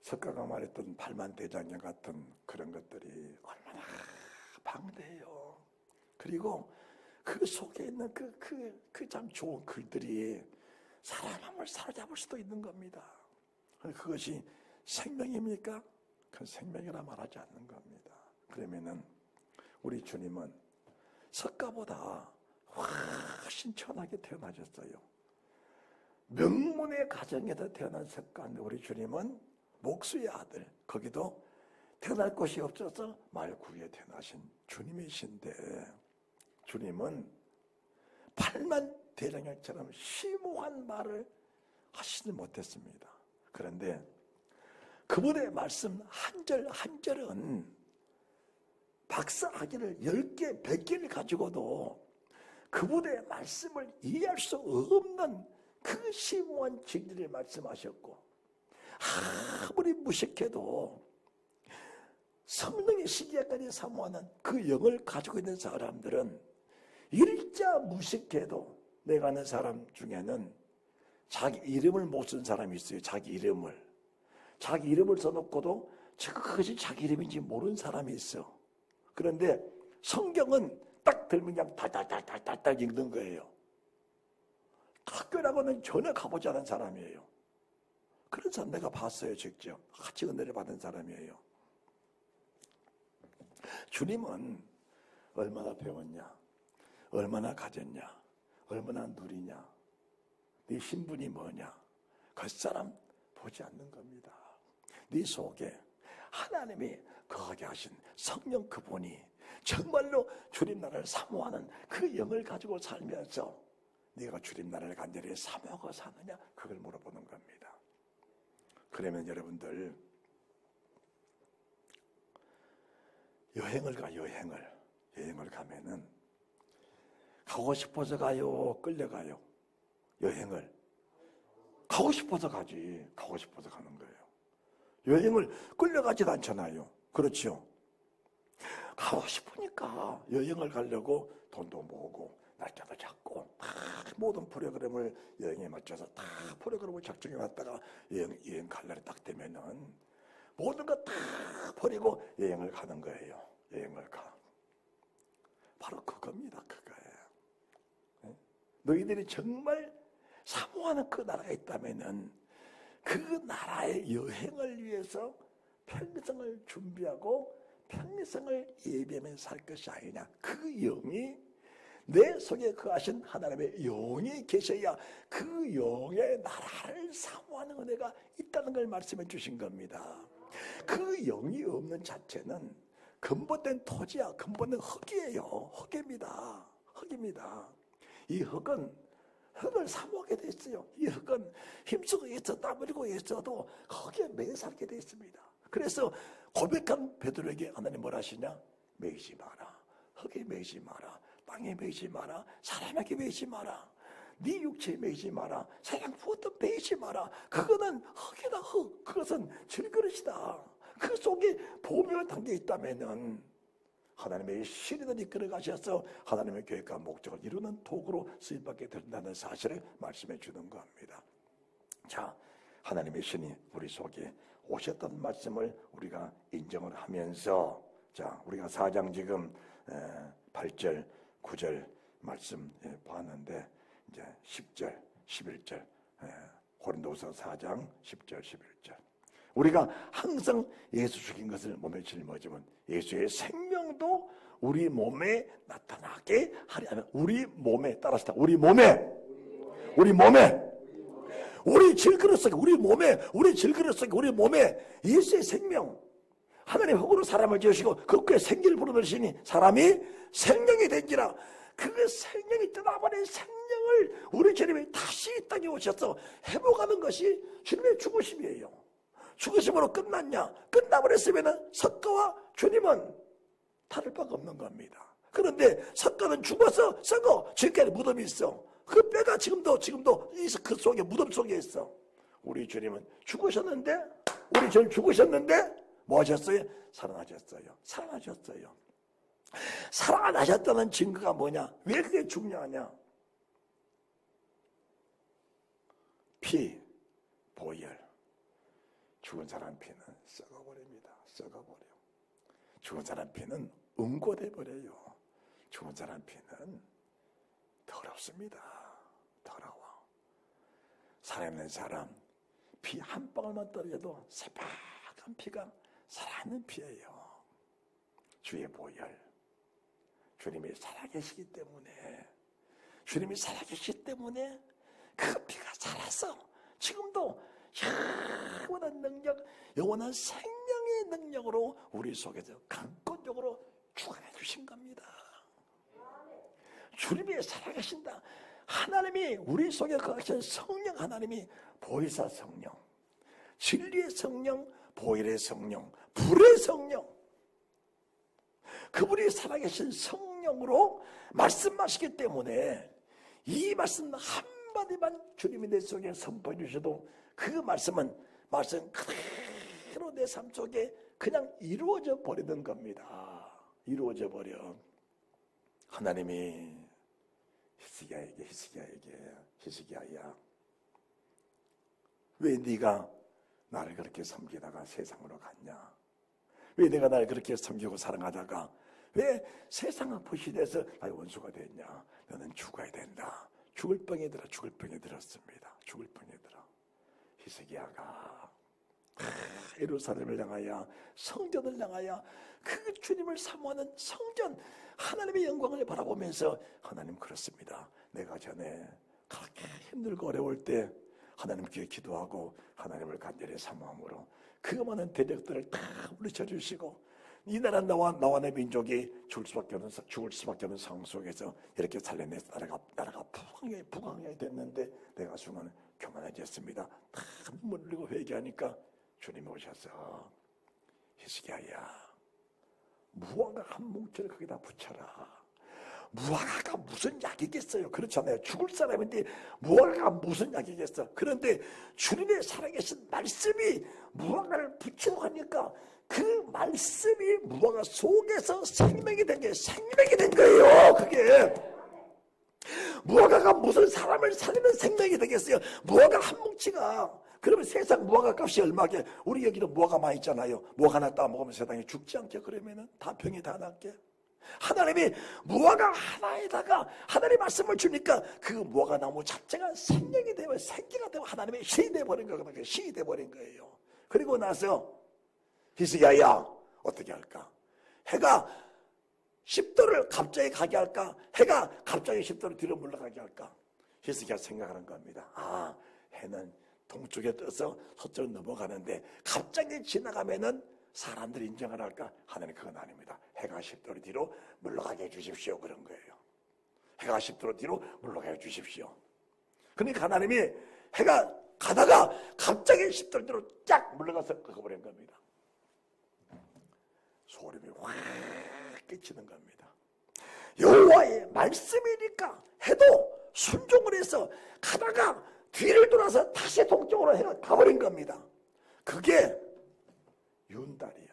석가가 말했던 팔만대장경 같은 그런 것들이 얼마나 방대해요. 그리고 그 속에 있는 그 참 좋은 글들이 사람 마음을 사로잡을 수도 있는 겁니다. 그것이 생명입니까? 그건 생명이라 말하지 않는 겁니다. 그러면은 우리 주님은 석가보다 훨씬 천하게 태어나셨어요. 명문의 가정에서 태어난 석가인데 우리 주님은 목수의 아들, 거기도 태어날 곳이 없어서 말구에 태어나신 주님이신데, 주님은 8만 대장경처럼 심오한 말을 하시지 못했습니다. 그런데 그분의 말씀 한 절 한 절은 박사학위를 10개, 100개를 가지고도 그분의 말씀을 이해할 수 없는 그 심오한 진리를 말씀하셨고, 아무리 무식해도 성령의 시기까지 사모하는 그 영을 가지고 있는 사람들은 일자 무식해도, 내가 아는 사람 중에는 자기 이름을 못 쓴 사람이 있어요. 자기 이름을 써놓고도 그것이 자기 이름인지 모르는 사람이 있어. 그런데 성경은 딱 들면 그냥 달달달달달 읽는 거예요. 학교라고는 전혀 가보지 않은 사람이에요. 그런 사람 내가 봤어요. 직접 같이 은혜를 받은 사람이에요. 주님은 얼마나 배웠냐, 얼마나 가졌냐, 얼마나 누리냐, 네 신분이 뭐냐, 그 사람 보지 않는 겁니다. 네 속에 하나님이 거하게 하신 성령 그분이 정말로 주님 나라를 사모하는 그 영을 가지고 살면서 네가 주님 나라를 간절히 사모하고 사느냐, 그걸 물어보는 겁니다. 그러면 여러분들 여행을 가, 여행을 가면은 가고 싶어서 가요, 끌려가요? 여행을 가고 싶어서 가지. 가고 싶어서 가는 거예요. 여행을 끌려가지도 않잖아요. 그렇죠? 가고 싶으니까 여행을 가려고 돈도 모으고 날짜도 잡고 다 모든 프로그램을 여행에 맞춰서 다 프로그램을 작성해 놨다가 여행 갈 날이 딱 되면은 모든 거 다 버리고 여행을 가는 거예요. 여행을 가. 바로 그겁니다. 그거예요. 너희들이 정말 사모하는 그 나라가 있다면은 그 나라의 여행을 위해서 평생을 준비하고 평생을 예비하며 살 것이 아니냐. 그 영이 내 속에 거하신 하나님의 영이 계셔야 그 영의 나라를 사모하는 은혜가 있다는 걸 말씀해 주신 겁니다. 그 영이 없는 자체는 근본된 토지야. 근본된 흙이에요. 흙입니다. 흙입니다. 이 흙은 흙을 사모하게 돼 있어요. 이 흙은 힘쓰고 있어 땀 흘리고 있어도 흙에 매여 살게 돼 있습니다. 그래서 고백한 베드로에게 하나님 뭘 하시냐? 매이지 마라. 흙에 매이지 마라. 땅에 매이지 마라. 사람에게 매이지 마라. 네 육체에 매이지 마라. 세상 무엇도 매이지 마라. 그거는 흙이다. 흙. 그것은 질그릇이다. 그 속에 보배가 담겨 있다면은 하나님의 신이들 이끌어 가셔서 하나님의 계획과 목적을 이루는 도구로 쓰임받게 된다는 사실을 말씀해 주는 겁니다. 자, 하나님의 신이 우리 속에 오셨던 말씀을 우리가 인정을 하면서, 자, 우리가 4장 지금 8절, 9절 말씀 봤는데 이제 10절, 11절, 고린도서 4장 10절, 11절. 우리가 항상 예수 죽인 것을 몸에 짊어지면 예수의 생명도 우리 몸에 나타나게 하려면 우리 몸에 따라서 우리 질그릇 속에 우리 질그릇 속에 우리 몸에 예수의 생명, 하나님 흙으로 사람을 지으시고 그의 생기를 불어넣으시니 사람이 생명이 된지라. 그 생명이 떠나버린 생명을 우리 주님이 다시 이 땅에 오셔서 회복하는 것이 주님의 죽으심이에요. 죽으심으로 끝났냐? 끝나버렸으면 석가와 주님은 다를 바가 없는 겁니다. 그런데 석가는 죽어서 썩어. 지금까지 무덤이 있어. 그 뼈가 지금도 그 속에 무덤 속에 있어. 우리 주님은 죽으셨는데, 우리 주님 죽으셨는데 뭐 하셨어요? 살아나셨어요. 살아나셨다는 증거가 뭐냐? 왜 그게 중요하냐? 피, 보혈. 죽은 사람 피는 썩어버립니다. 썩어버려. 죽은 사람 피는 응고돼 버려요. 죽은 사람 피는 더럽습니다. 더러워. 살아있는 사람 피 한 방울만 떨어져도 새빨간 피가 살아있는 피예요. 주의 보혈. 주님이 살아계시기 때문에 그 피가 살아서 지금도 영원한 능력, 영원한 생명의 능력으로 우리 속에서 강권적으로 주관해 주신 겁니다. 주님이 살아계신다. 하나님이 우리 속에 거하신 성령, 하나님이 보혜사 성령, 진리의 성령, 보혈의 성령, 불의 성령, 그분이 살아계신 성령으로 말씀하시기 때문에 이 말씀 한마디만 주님이 내 속에 선포해 주셔도 그 말씀 그대로 내 삶 속에 그냥 이루어져 버리는 겁니다. 이루어져 버려. 하나님이 히스기야야, 왜 네가 나를 그렇게 섬기다가 세상으로 갔냐? 왜 내가 나를 그렇게 섬기고 사랑하다가 왜 세상 앞의 시대에서 나의 원수가 됐냐? 너는 죽어야 된다. 죽을 병에 들었습니다. 죽을 병에 들어. 히스기야가 예루살렘을 향하여, 성전을 향하여, 그 주님을 사모하는 성전, 하나님의 영광을 바라보면서, 하나님 그렇습니다. 내가 전에 그렇게 힘들고 어려울 때 하나님께 기도하고 하나님을 간절히 사모함으로 그 많은 대적들을 다 물리쳐 주시고, 이 나라 나와 내 민족이 죽을 수밖에 없는 상황 속에서 이렇게 살려내 나라가 부강하게 됐는데 내가 순간 교만해졌습니다. 다 눈물 흘리고 회개하니까 주님이 오셔서 히스기야야, 무화과 한 뭉치를 거기다 붙여라. 무화과가 무슨 약이겠어요? 그렇잖아요. 죽을 사람인데 무화과가 무슨 약이겠어? 그런데 주님의 살아계신 말씀이 무화과를 붙이고 하니까 그 말씀이 무화과 속에서 생명이 된 게 생명이 된 거예요. 그게 무화과가 무슨 사람을 살리는 생명이 되겠어요? 무화과 한 뭉치가 그러면 세상 무화과 값이 얼마게? 우리 여기도 무화과 많이 있잖아요. 무화과 하나 따먹으면 세상에 죽지 않게 그러면은 다 병이 다 낫게. 하나님이 무화과 하나에다가 하나님의 말씀을 주니까 그 무화과 나무 자체가 생명이 되고 생기가 되고 하나님의 신이 되어버린 거거든요. 신이 되어버린 거예요. 그리고 나서 히스기야야 어떻게 할까? 해가 10도를 갑자기 가게 할까? 해가 갑자기 10도를 뒤로 물러가게 할까? 히스기야 생각하는 겁니다. 아, 해는 동쪽에 떠서 서쪽으로 넘어가는데 갑자기 지나가면은 사람들이 인정을 할까? 하나님 그건 아닙니다. 해가 10도로 뒤로 물러가게 해주십시오. 그런 거예요. 해가 10도로 뒤로 물러가게 해주십시오. 그러니까 하나님이 해가 가다가 갑자기 10도로 뒤로 쫙 물러가서 꺾어버린 겁니다. 소름이 확 끼치는 겁니다. 여호와의 말씀이니까 해도 순종을 해서 가다가 뒤를 돌아서 다시 동쪽으로 해가 가버린 겁니다. 그게 윤달이야.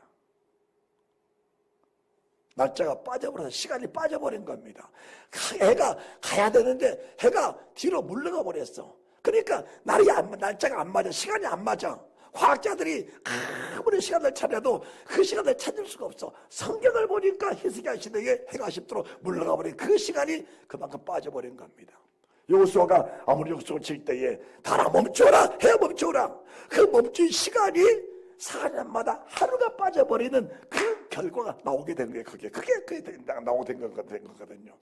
날짜가 빠져버려서 시간이 빠져버린 겁니다. 해가 가야 되는데 해가 뒤로 물러가 버렸어. 그러니까 날짜가 안 맞아. 시간이 안 맞아. 과학자들이 아무리 시간을 찾아도 그 시간을 찾을 수가 없어. 성경을 보니까 히스기야 시대에 해가 10도로 물러가 버린 그 시간이 그만큼 빠져버린 겁니다. 여호수아가 아무리 역속을 칠 때에 달아 멈춰라, 해 멈춰라. 그 멈춘 시간이 4년마다 하루가 빠져버리는 그 결과가 나오게 된 거예요. 그게 나오게 된 거거든요.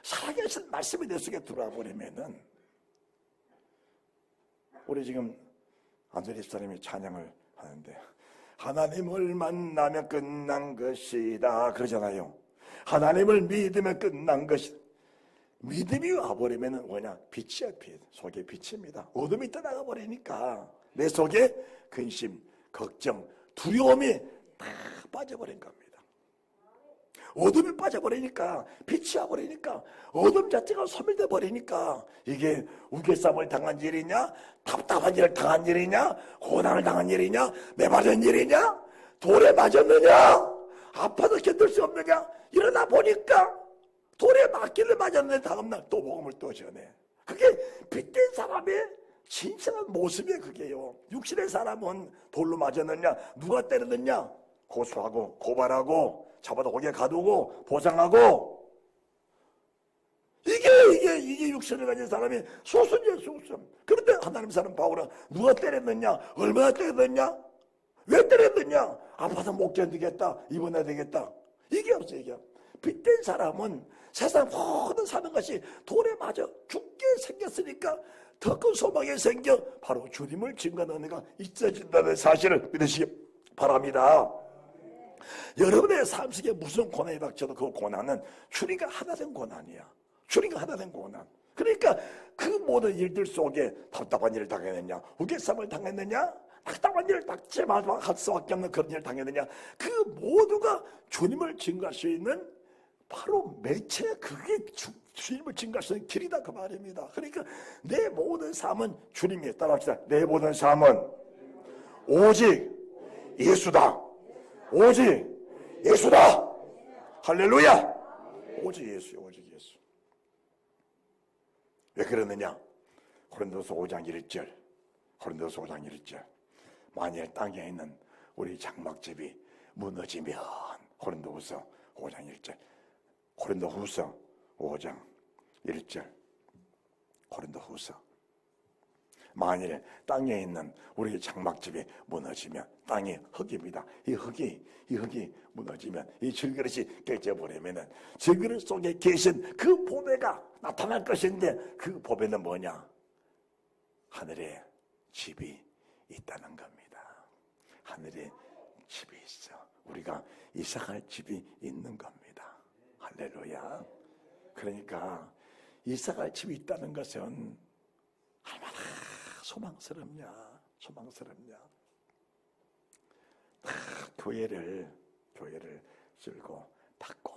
살아계신 말씀이 내 속에 들어와 버리면은 우리 지금 안드레 집사님이 찬양을 하는데 하나님을 만나면 끝난 것이다 그러잖아요. 하나님을 믿으면 끝난 것이다. 믿음이 와버리면 뭐냐? 빛이야. 빛. 속에 빛입니다. 어둠이 떠나가 버리니까 내 속에 근심, 걱정, 두려움이 다 빠져버린 겁니다. 어둠이 빠져버리니까 빛이 와버리니까 어둠 자체가 소멸돼 버리니까 이게 우겨싸움을 당한 일이냐, 답답한 일을 당한 일이냐, 고난을 당한 일이냐, 매맞은 일이냐, 돌에 맞았느냐, 아파도 견딜 수 없느냐, 일어나 보니까 돌에 맞기를 맞았는데 다음날 또 복음을 또 전해. 그게 빛된 사람의 진실한 모습이에요. 그게요. 육신의 사람은 돌로 맞았느냐, 누가 때렸느냐, 고소하고 고발하고 잡아다 거기에 가두고 보상하고 이게 육신을 가진 사람이 소순이에요. 소순. 그런데 하나님 사람 바울은 누가 때렸느냐, 얼마나 때렸느냐, 왜 때렸느냐, 아파서 못 견디겠다, 입원해야 되겠다, 이게 없어요. 이게 빛된 사람은 세상 모든 사는 것이 돌에 맞아 죽게 생겼으니까 더 큰 소망이 생겨 바로 주님을 증거하는 은혜가 있어진다는 사실을 믿으시기 바랍니다. 여러분의 삶 속에 무슨 고난이 닥쳐도 그 고난은 주님과 하나 된 고난이야. 주님과 하나 된 고난. 그러니까 그 모든 일들 속에 답답한 일을 당했느냐, 우겨쌈을 당했느냐, 답답한 일을 할 수밖에 없는 그런 일을 당했느냐, 그 모두가 주님을 증거할 수 있는 바로 매체, 그게 주님을 증거할 수 있는 길이다 그 말입니다. 그러니까 내 모든 삶은 주님이에요. 따라합시다. 내 모든 삶은 오직 예수다. 오직 예수다. 할렐루야. 오직 예수요. 오직 예수. 왜 그러느냐? 고린도서 5장 1절. 고린도서 5장 1절. 만일 땅에 있는 우리 장막집이 무너지면, 고린도후서 5장 1절. 고린도후서 5장 1절. 고린도후서. 만일 땅에 있는 우리 장막집이 무너지면, 땅이 흙입니다. 이 흙이 무너지면, 이 질그릇이 깨져버리면은 질그릇 속에 계신 그 보배가 나타날 것인데, 그 보배는 뭐냐? 하늘에 집이 있다는 겁니다. 하늘에 집이 있어. 우리가 이사갈 집이 있는 겁니다. 할렐루야. 그러니까 이사갈 집이 있다는 것은 얼마나 소망스럽냐. 교회를 쓸고 받고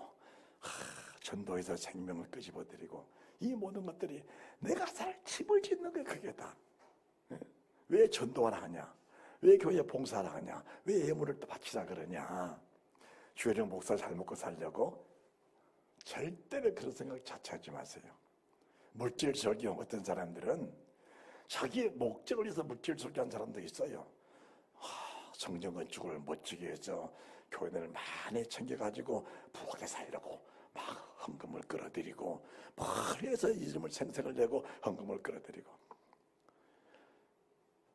전도에서 생명을 끄집어드리고 이 모든 것들이 내가 살 집을 짓는 게 그게 다. 왜 전도하라 하냐? 왜 교회 봉사하라 하냐? 왜 예물을 또 바치라 그러냐? 주일은 목사 잘 먹고 살려고? 절대로 그런 생각 자체하지 마세요. 물질적이요. 어떤 사람들은 자기의 목적을 위해서 물질적인 사람도 있어요. 성전 건축을 멋지게 해서 교회를 많이 챙겨가지고 부하게 살려고 막 헌금을 끌어들이고 막 해서 이름을 생색을 내고 헌금을 끌어들이고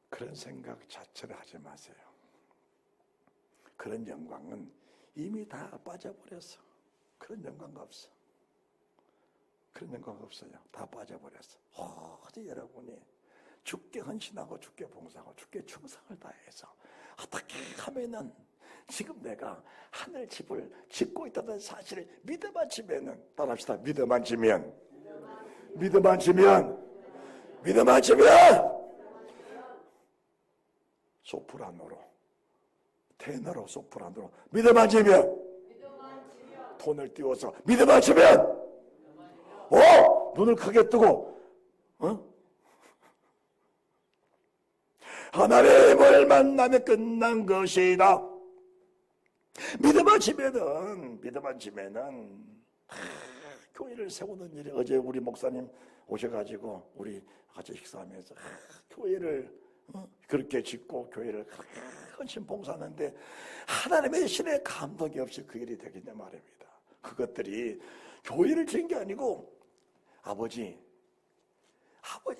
그런 생각 자체를 하지 마세요. 그런 영광은 이미 다 빠져버렸어. 그런 영광 없어. 그런 영광 없어요. 다 빠져버렸어. 오직 여러분이 주께 헌신하고 주께 봉사하고 주께 충성을 다해서 어떻게 하면은 지금 내가 하늘 집을 짓고 있다는 사실을 믿어만 지면은 따라합시다. 믿어만 지면 소프라노로 테너로 소프라노로 믿어만 지면 돈을 띄워서 믿어만 지면 눈을 크게 뜨고 하나님을 만나면 끝난 것이다. 믿어만 지면은 교회를 세우는 일이 어제 우리 목사님 오셔가지고 우리 같이 식사하면서 교회를 그렇게 짓고 교회를 헌신 봉사하는데 하나님의 신의 감동이 없이 그 일이 되겠냐 말입니다. 그것들이 교회를 지은 게 아니고 아버지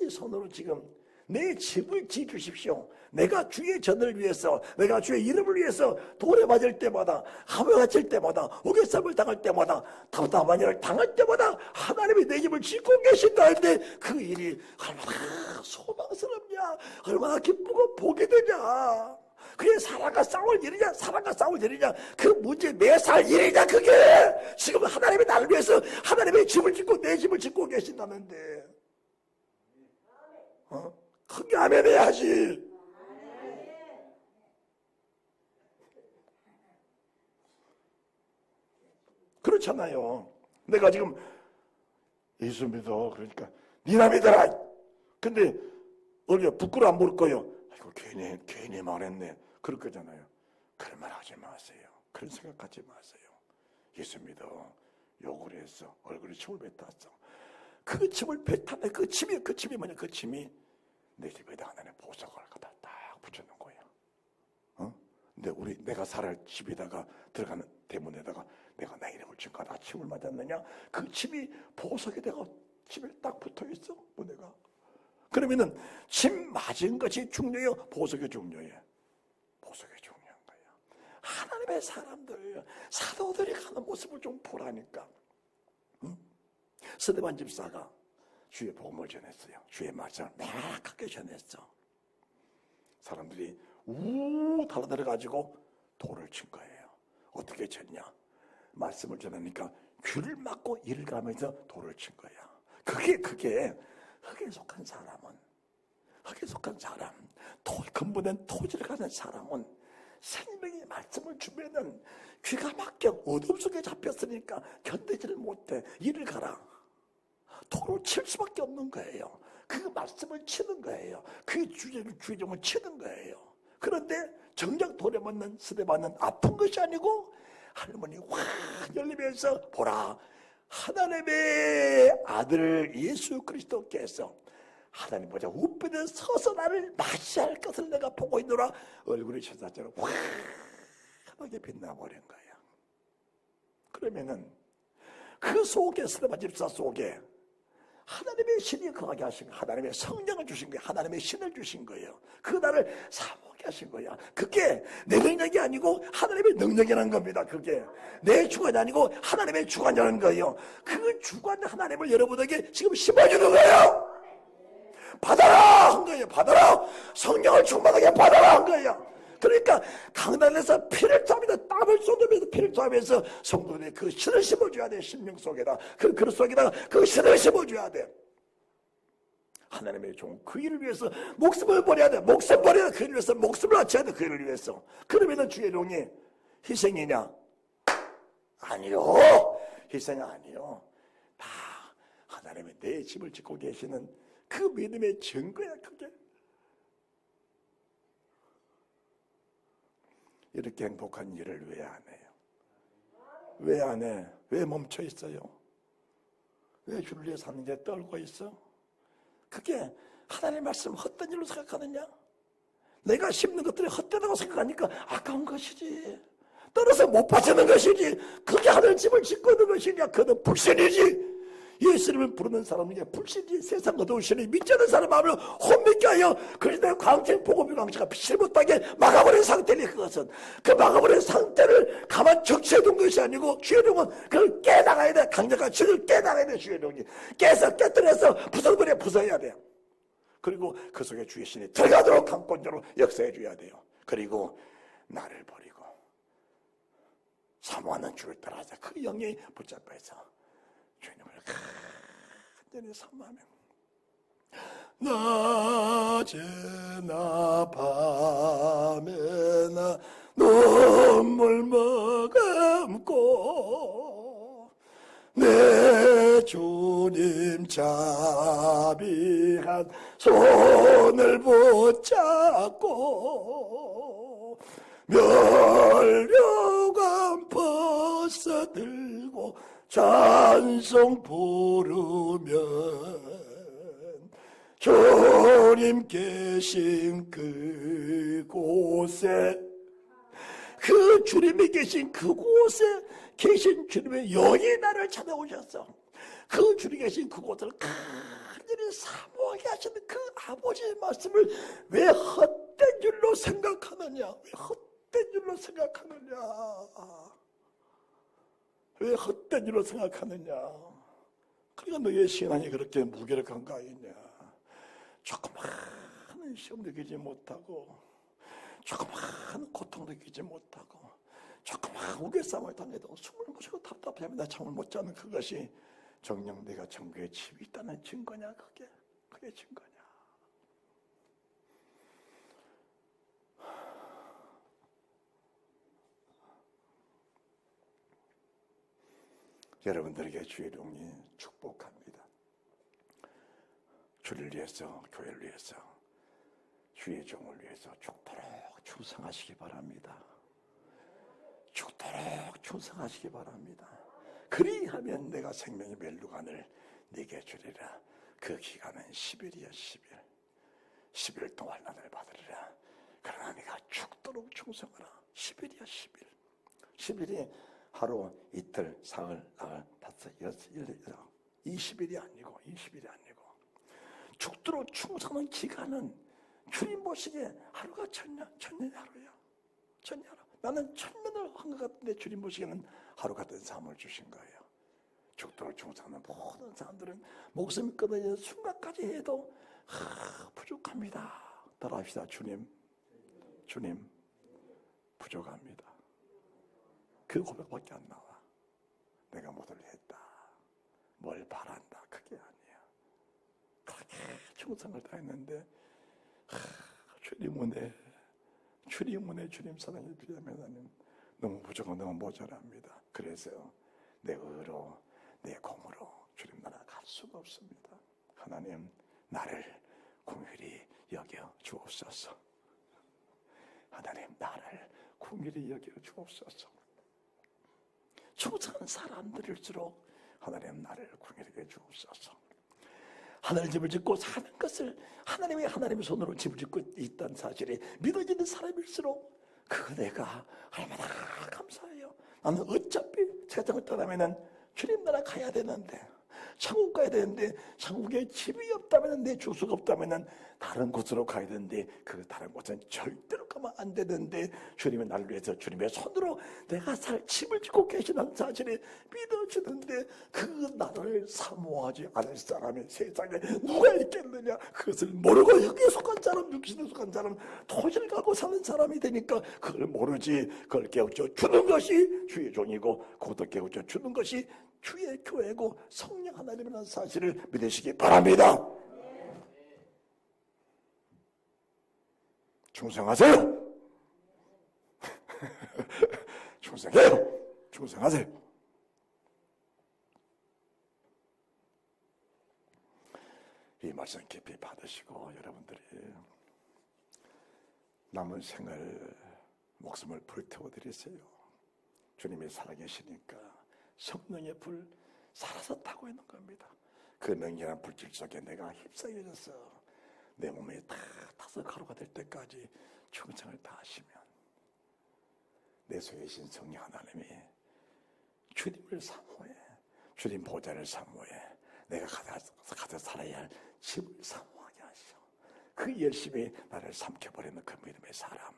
손으로 지금 내 집을 지어주십시오. 내가 주의 전을 위해서 내가 주의 이름을 위해서 돌에 맞을 때마다 하며 갇힐 때마다 우겨쌈을 당할 때마다 답답한 일을 당할 때마다 하나님이 내 집을 짓고 계신다 할 때 그 일이 얼마나 소망스럽냐 얼마나 기쁘고 복이 되냐. 그게 사랑과 싸울 일이냐 그 문제 매살 일이냐. 그게 지금 하나님이 나를 위해서 하나님의 집을 짓고 내 집을 짓고 계신다는데 크게 아멘 해야지. 그렇잖아요. 내가 지금 예수 믿어 그러니까 니나 믿어라. 근데 얼려 부끄러워 안 부를 거예요. 아이고 괜히 말했네 그럴 거잖아요. 그런 말 하지 마세요. 그런 생각 갖지 마세요. 예수 믿어 욕을 했어. 얼굴에 침을 뱉었어. 그 침을 뱉었네. 그 침이 뭐냐. 그 침이 내 집에다 하나님의 보석을 갖다 딱 붙여놓은 거야. 근데 내가 살할 집에다가 들어가는 대문에다가 내가 내 이름을 증거하다 침을 맞았느냐? 그 침이 보석에다가 집에 딱 붙어 있어. 문에가. 그러면은 침 맞은 것이 중요해요? 보석이 중요해? 보석이 중요한 거야. 하나님의 사람들, 사도들이 가는 모습을 좀 보라니까. 스데반 집사가 주의 복음을 전했어요. 주의 말씀을 명확하게 전했어. 사람들이 달아들어가지고 돌을 친 거예요. 어떻게 쳤냐? 말씀을 전하니까 귀를 막고 이를 가면서 돌을 친 거야. 그게 흙에 속한 사람, 근본된 토지를 가진 사람은 생명의 말씀을 주면은 귀가 막혀 어둠 속에 잡혔으니까 견디지를 못해. 이를 가라. 돌을 칠 수밖에 없는 거예요. 그 말씀을 치는 거예요. 그 주의종을 치는 거예요. 그런데 정작 돌에 맞는 스데반은 아픈 것이 아니고 할머니 확 열리면서 보라 하나님의 아들 예수 그리스도께서 하나님 보자 우편에 서서 나를 맞이할 것을 내가 보고 있노라. 얼굴이 천사처럼 환하게 빛나버린 거야. 그러면은 그 속에 스데반 집사 속에 하나님의 신이 거하게 하신 거예요. 하나님의 성령을 주신 거예요. 하나님의 신을 주신 거예요. 그 나를 사모하게 하신 거야. 그게 내 능력이 아니고 하나님의 능력이라는 겁니다. 그게 내 주관이 아니고 하나님의 주관이라는 거예요. 그 주관 하나님을 여러분에게 지금 심어주는 거예요. 받아라 한 거예요. 받아라. 성령을 충만하게 받아라 한 거예요. 그러니까 강단에서 피를 토하면서 땀을 쏟으면서 피를 토하면서 성도들이 그 신을 심어줘야 돼. 심령 속에다 그 그릇 속에다가 그 신을 심어줘야 돼. 하나님의 종 그 일을 위해서 목숨을 버려야 돼. 목숨 버려야 돼. 그 일을 위해서 목숨을 바쳐야 돼. 그 일을 위해서. 그러면은 주의 종이 희생이냐 아니요. 희생이 아니요. 다 하나님이 내 집을 짓고 계시는 그 믿음의 증거야. 그게 이렇게 행복한 일을 왜 안 해요? 왜 안 해? 왜 멈춰 있어요? 왜 주를 위해 사는 게 떨고 있어? 그게 하나님의 말씀 헛된 일로 생각하느냐? 내가 심는 것들이 헛되다고 생각하니까 아까운 것이지. 떨어서 못 받치는 것이지. 그게 하늘 집을 짓고 있는 것이냐? 그는 불신이지. 예수님을 부르는 사람에게 불신이 세상 어두운 신이 믿지 않는 사람 마음을 혼미케 하여 그리스도의 광채 복음의 광채가 빛을 못하게 막아버린 상태니 그것은 그 막아버린 상태를 가만 적시해둔 것이 아니고 주의 종은 그걸 깨나가야 돼. 강력한 신을 깨나가야 돼. 주의 종이 깨서 깨뜨려서 부숴버려 부숴야 돼요. 그리고 그 속에 주의 신이 들어가도록 강권적으로 역사해 줘야 돼요. 그리고 나를 버리고 사모하는 주를 따라서 그 영이 붙잡혀서 주님을 간절히 사모하며 낮에나 밤에나 눈물 머금고 내 주님 자비한 손을 붙잡고 면류관 벗어들고 찬송 부르면 주님 계신 그곳에 그 주님이 계신 그곳에 계신 주님의 영이 나를 찾아오셨어. 그 주님이 계신 그곳을 간절히 사모하게 하시는 그 아버지의 말씀을 왜 헛된 줄로 생각하느냐? 왜 헛된 줄로 생각하느냐? 왜 헛된 일로 생각하느냐? 그러니까 너의 신앙이 그렇게 무기력한 거 아니냐? 조그마한 시험 느끼지 못하고 조그마한 고통 느끼지 못하고 조그마한 우겨싸움을 당해도 숨을 못 쉬고 답답하면 나 잠을 못 자는 그것이 정녕 내가 천국에 집이 있다는 증거냐? 그게 증거냐? 여러분들에게 주의 종이 축복합니다. 주를 위해서, 교회를 위해서, 주의 종을 위해서 죽도록 충성하시기 바랍니다. 죽도록 충성하시기 바랍니다. 그리하면 내가 생명의 멸류관을 네게 주리라. 그 기간은 10일이야 10일. 10일 동안 나를 받으리라. 그러나 네가 죽도록 충성하라. 10일이야 10일. 10일이 하루, 이틀, 사흘, 나흘, 다섯, 여섯, 일, 20일이 아니고 죽도록 충성하는 기간은 주님 보시기에 하루가 천년이 하루야. 천년이 하루. 나는 천년을 한 것 같은데 주님 보시기에는 하루 같은 삶을 주신 거예요. 죽도록 충성하는 모든 사람들은 목숨이 끊어지는 순간까지 해도 부족합니다. 따라합시다. 주님 부족합니다. 그 고백밖에 안 나와. 내가 모두를 했다. 뭘 바란다. 그게 아니야. 그렇게 충성을 다했는데 주님 은혜, 주님 사랑해 주시면 나는 너무 부족하고 너무 모자랍니다. 그래서 내 의로, 내 공으로 주님 나라 갈 수가 없습니다. 하나님 나를 긍휼히 여겨 주옵소서. 하나님 나를 긍휼히 여겨 주옵소서. 충성한 사람들일수록 하나님 나를 긍휼히 여겨 주옵소서. 하늘 집을 짓고 사는 것을 하나님의 손으로 집을 짓고 있다는 사실이 믿어지는 사람일수록 그 내가 얼마나 감사해요. 나는 어차피 세상을 떠나면은 주님 나라 가야 되는데, 천국 가야 되는데, 천국에 집이 없다면, 내 주소가 없다면 다른 곳으로 가야 되는데, 그 다른 곳은 절대로 가면 안 되는데, 주님의 나를 위해서 주님의 손으로 내가 살 집을 짓고 계시다는 사실을 믿어주는데, 그 나라를 사모하지 않을 사람이 세상에 누가 있겠느냐? 그것을 모르고 여기에 속한 사람, 육신에 속한 사람, 토지를 갖고 사는 사람이 되니까 그걸 모르지. 그걸 깨우쳐 주는 것이 주의 종이고, 그것도 깨우쳐 주는 것이 주의 교회고 성령 하나님이라는 사실을 믿으시기 바랍니다. 충성하세요. 충성해요. 충성하세요. 말씀 깊이 받으시고 여러분들이 남은 생을 목숨을 불태워 드리세요. 주님이 살아계시니까 성령의 불 살아서 타고 있는 겁니다. 그 맹렬한 불길 속에 내가 휩싸여져서 내 몸에 다 타서 가루가 될 때까지 충성을 다하시면 내 속에 계신 성령 하나님이 주님을 사모해, 주님 보좌를 사모해, 내가 가서 살아야 할 집을 사모하게 하시오. 그 열심히 나를 삼켜버리는 그 믿음의 사람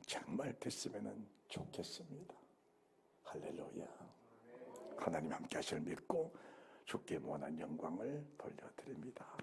정말 됐으면 좋겠습니다. 할렐루야. 하나님 함께 하시를 믿고 주께 원한 영광을 돌려드립니다.